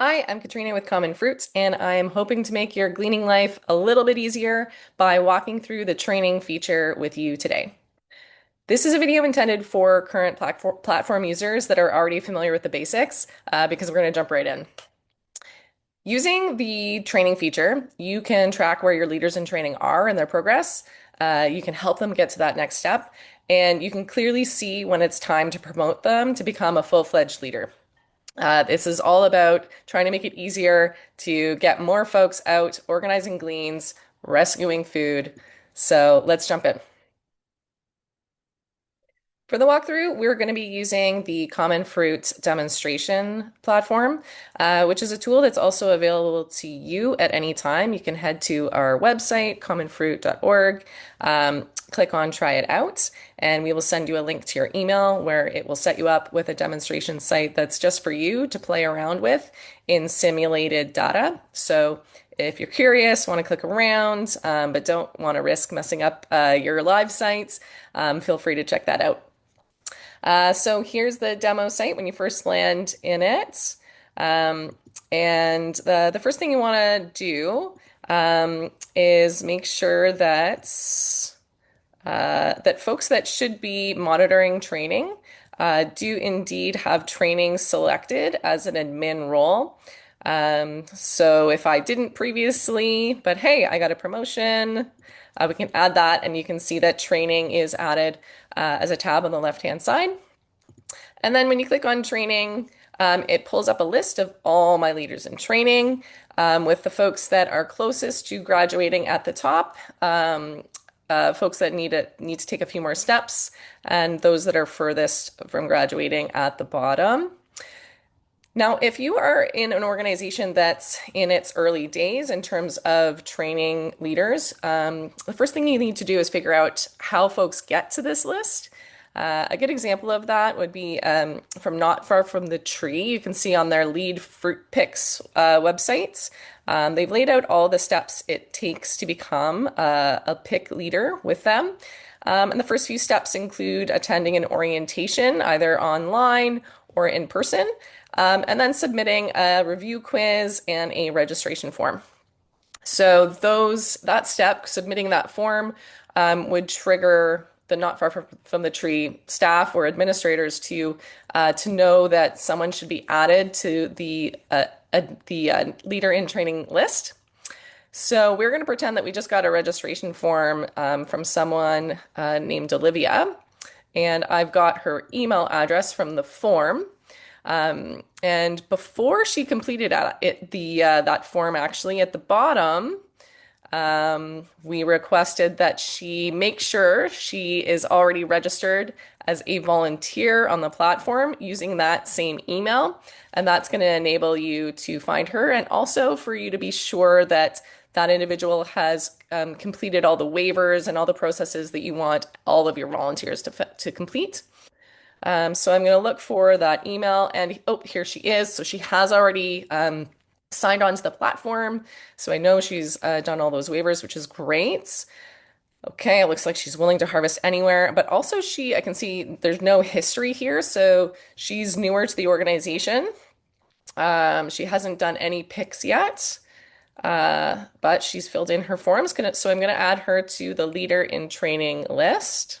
Hi, I'm Katrina with Common Fruits, and I'm hoping to make your gleaning life a little bit easier by walking through the training feature with you today. This is a video intended for current platform users that are already familiar with the basics, because we're going to jump right in. Using the training feature, you can track where your leaders in training are and their progress. You can help them get to that next step, and you can clearly see when it's time to promote them to become a full-fledged leader. This is all about trying to make it easier to get more folks out organizing gleans, rescuing food. So let's jump in. For the walkthrough, we're going to be using the Common Fruit demonstration platform, which is a tool that's also available to you at any time. You can head to our website, commonfruit.org, click on Try It Out, and we will send you a link to your email where it will set you up with a demonstration site that's just for you to play around with in simulated data. So if you're curious, want to click around, but don't want to risk messing up your live sites, feel free to check that out. So here's the demo site when you first land in it. Um, and the first thing you want to do is make sure that folks that should be monitoring training do indeed have training selected as an admin role. So if I didn't previously, but hey, I got a promotion, we can add that and you can see that training is added as a tab on the left-hand side. And then when you click on training, it pulls up a list of all my leaders in training with the folks that are closest to graduating at the top, folks that need to take a few more steps, and those that are furthest from graduating at the bottom. Now, if you are in an organization that's in its early days in terms of training leaders, the first thing you need to do is figure out how folks get to this list. A good example of that would be from Not Far From the Tree. You can see on their Lead Fruit Picks websites, they've laid out all the steps it takes to become a pick leader with them. And the first few steps include attending an orientation, either online or in person, and then submitting a review quiz and a registration form. So that step, submitting that form, would trigger the Not Far From the Tree staff or administrators to know that someone should be added to the leader in training list. So we're going to pretend that we just got a registration form from someone named Olivia, and I've got her email address from the form. And before she completed that form, actually, at the bottom, we requested that she make sure she is already registered as a volunteer on the platform using that same email. And that's going to enable you to find her and also for you to be sure that that individual has completed all the waivers and all the processes that you want all of your volunteers to complete. So I'm going to look for that email and oh, here she is. So she has already signed on to the platform. So I know she's done all those waivers, which is great. Okay, it looks like she's willing to harvest anywhere, but also I can see there's no history here. So she's newer to the organization. She hasn't done any picks yet, but she's filled in her forms. So I'm going to add her to the leader in training list.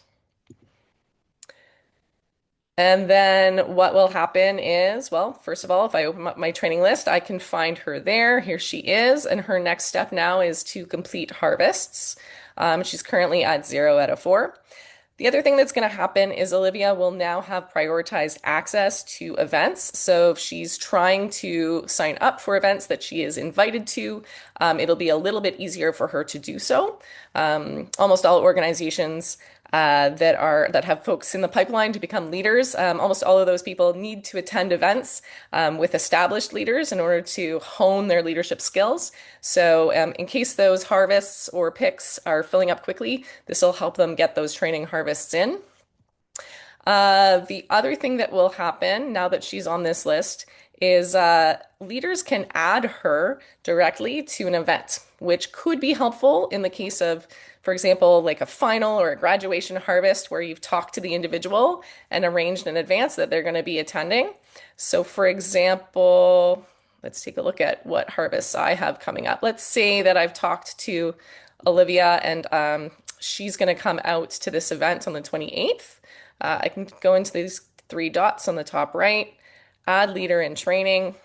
And then what will happen is, well, first of all, if I open up my training list, I can find her there. Here she is. And her next step now is to complete harvests. She's currently at 0 out of 4. The other thing that's going to happen is Olivia will now have prioritized access to events. So if she's trying to sign up for events that she is invited to, it'll be a little bit easier for her to do so. Almost all organizations that have folks in the pipeline to become leaders, almost all of those people need to attend events with established leaders in order to hone their leadership skills. So in case those harvests or picks are filling up quickly, this will help them get those training harvests in. The other thing that will happen now that she's on this list is leaders can add her directly to an event, which could be helpful in the case of, for example, like a final or a graduation harvest where you've talked to the individual and arranged in advance that they're going to be attending. So for example, let's take a look at what harvests I have coming up. Let's say that I've talked to Olivia and she's going to come out to this event on the 28th. I can go into these three dots on the top right, add leader in training.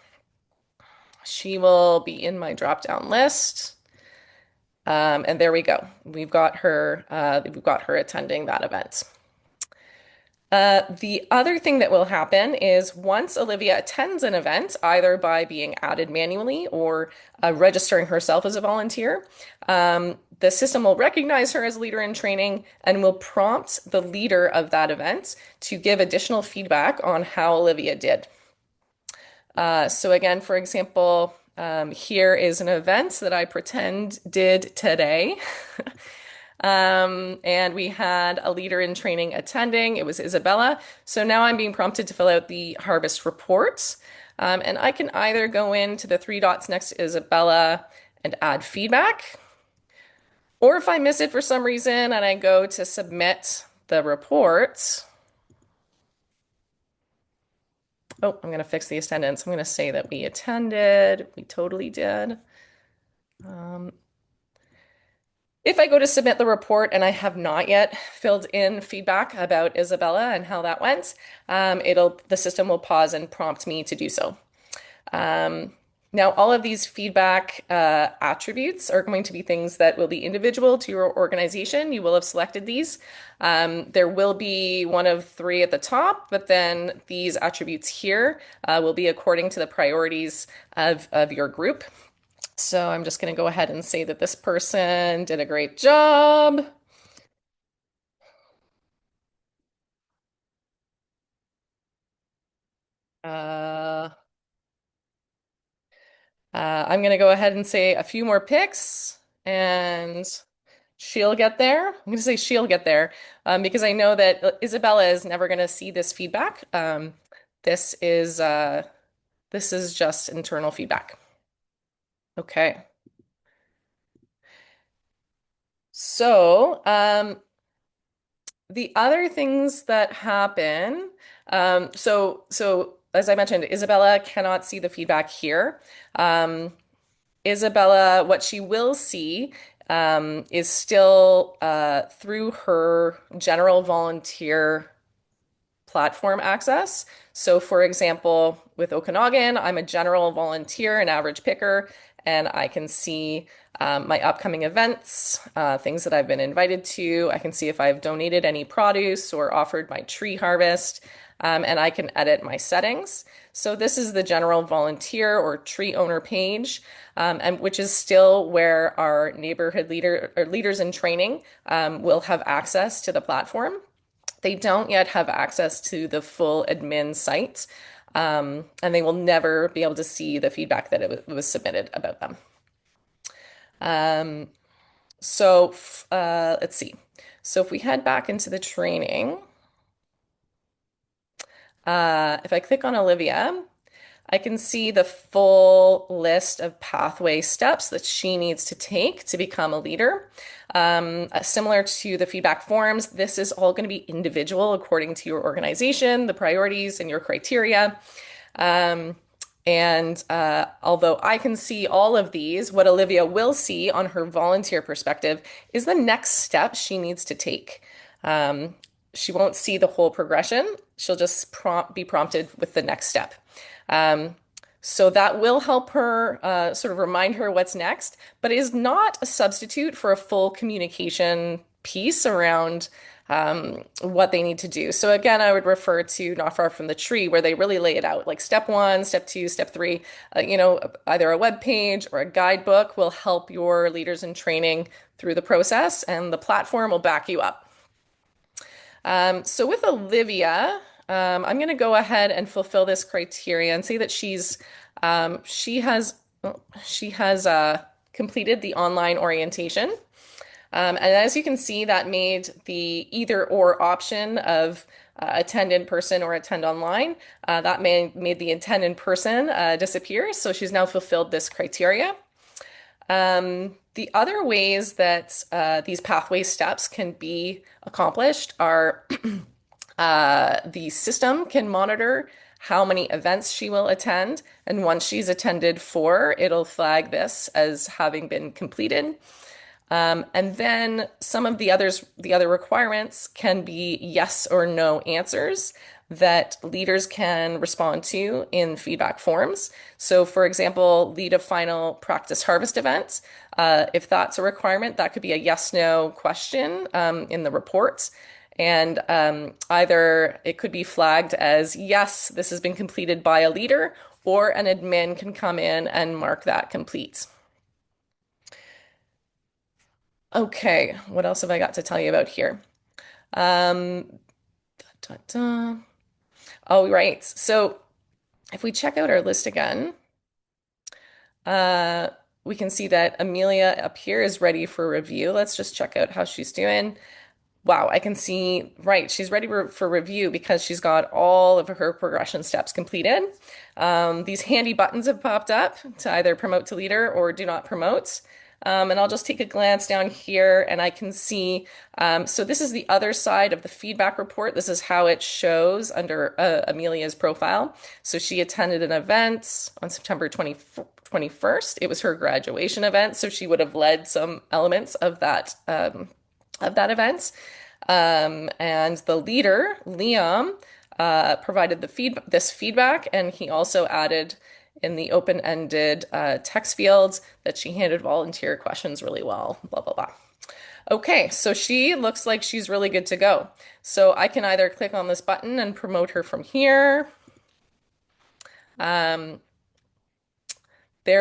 She will be in my drop-down list. And there we go. We've got her attending that event. The other thing that will happen is once Olivia attends an event, either by being added manually or registering herself as a volunteer, the system will recognize her as leader in training and will prompt the leader of that event to give additional feedback on how Olivia did. So again, for example, here is an event that I pretend did today. And we had a leader in training attending. It was Isabella. So now I'm being prompted to fill out the harvest report. And I can either go into the three dots next to Isabella and add feedback. Or if I miss it for some reason and I go to submit the report. Oh, I'm going to fix the attendance. I'm going to say that we attended. We totally did. If I go to submit the report and I have not yet filled in feedback about Isabella and how that went, the system will pause and prompt me to do so. Now, all of these feedback attributes are going to be things that will be individual to your organization. You will have selected these. There will be one of three at the top, but then these attributes here will be according to the priorities of your group. So I'm just going to go ahead and say that this person did a great job. Uh, I'm going to go ahead and say a few more picks and she'll get there. I'm going to say she'll get there because I know that Isabella is never going to see this feedback. This is uh, this is just internal feedback. Okay. So, the other things that happen, so as I mentioned, Isabella cannot see the feedback here. Isabella, what she will see is still through her general volunteer platform access. So, for example, with Okanagan, I'm a general volunteer, an average picker, and I can see my upcoming events, things that I've been invited to. I can see if I've donated any produce or offered my tree harvest, and I can edit my settings. So this is the general volunteer or tree owner page, and which is still where our neighborhood leader or leaders in training will have access to the platform. They don't yet have access to the full admin site, and they will never be able to see the feedback that it was submitted about them. Um, let's see. So if we head back into the training, if I click on Olivia, I can see the full list of pathway steps that she needs to take to become a leader. Similar to the feedback forms, this is all going to be individual according to your organization, the priorities, and your criteria. Although I can see all of these, what Olivia will see on her volunteer perspective is the next step she needs to take. She won't see the whole progression. She'll just be prompted with the next step. So that will help her sort of remind her what's next, but is not a substitute for a full communication piece around what they need to do. So again, I would refer to Not Far from the Tree, where they really lay it out, like step one, step two, step three. Either a web page or a guidebook will help your leaders in training through the process, and the platform will back you up. So with Olivia, I'm going to go ahead and fulfill this criteria and say that she has completed the online orientation. And as you can see, that made the either or option of attend in person or attend online. That made the attend in person disappear. So she's now fulfilled this criteria. The other ways that these pathway steps can be accomplished are the system can monitor how many events she will attend. And once she's attended 4, it'll flag this as having been completed. And then some of the other requirements can be yes or no answers that leaders can respond to in feedback forms. So, for example, lead a final practice harvest event. If that's a requirement, that could be a yes/no question in the reports. And either it could be flagged as yes, this has been completed by a leader, or an admin can come in and mark that complete. Okay, what else have I got to tell you about here? Um, da, da. Oh, right. So if we check out our list again, uh, we can see that Amelia up here is ready for review. Let's just check out how she's doing. Wow, I can see, right, she's ready for review because she's got all of her progression steps completed. These handy buttons have popped up to either promote to leader or do not promote. And I'll just take a glance down here and I can see, so this is the other side of the feedback report. This is how it shows under Amelia's profile. So she attended an event on September 21st. It was her graduation event, so she would have led some elements of that event. And the leader, Liam, provided this feedback, and he also added in the open-ended text fields that she handled volunteer questions really well, blah, blah, blah. Okay, so she looks like she's really good to go. So I can either click on this button and promote her from here. There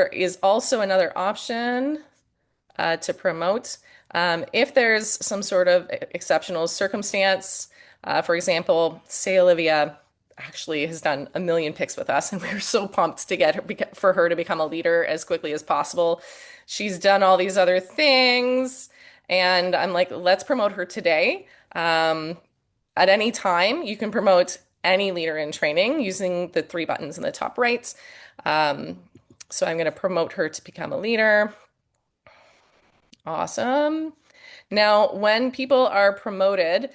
is also another option to promote. If there's some sort of exceptional circumstance, for example, say Olivia actually has done a million picks with us, and we were so pumped to get her for her to become a leader as quickly as possible. She's done all these other things, and I'm like, let's promote her today. At any time, you can promote any leader in training using the 3 buttons in the top right. So I'm going to promote her to become a leader. Awesome. Now, when people are promoted,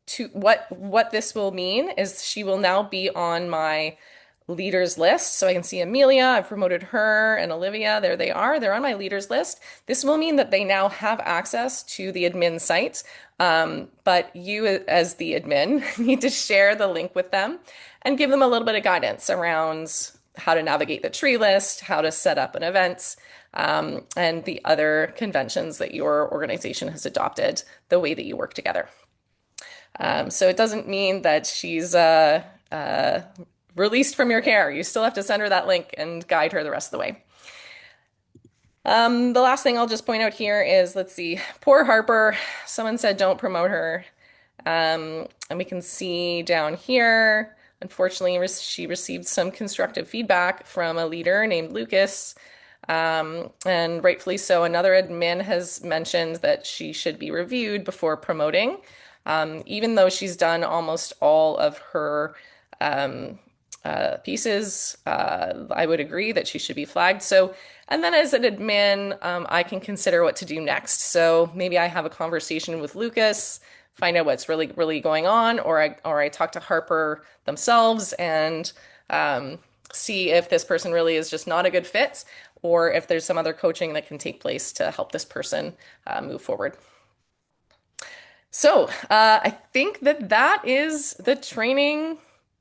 to what this will mean is she will now be on my leaders list. So I can see Amelia, I've promoted her, and Olivia, there they are. They're on my leaders list. This will mean that they now have access to the admin site, but you as the admin need to share the link with them and give them a little bit of guidance around how to navigate the tree list, how to set up an event, and the other conventions that your organization has adopted, the way that you work together. So it doesn't mean that she's released from your care. You still have to send her that link and guide her the rest of the way. The last thing I'll just point out here is, let's see, poor Harper. Someone said don't promote her. And we can see down here, unfortunately, she received some constructive feedback from a leader named Lucas. And rightfully so, another admin has mentioned that she should be reviewed before promoting. Even though she's done almost all of her pieces, I would agree that she should be flagged. So, and then as an admin, I can consider what to do next. So maybe I have a conversation with Lucas, find out what's really going on, or I talk to Harper themselves and see if this person really is just not a good fit, or if there's some other coaching that can take place to help this person move forward. So I think that is the training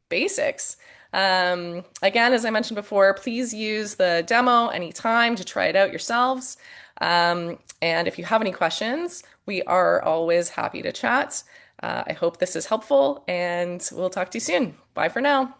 basics. Again, as I mentioned before, please use the demo anytime to try it out yourselves. And if you have any questions, we are always happy to chat. I hope this is helpful, and we'll talk to you soon. Bye for now.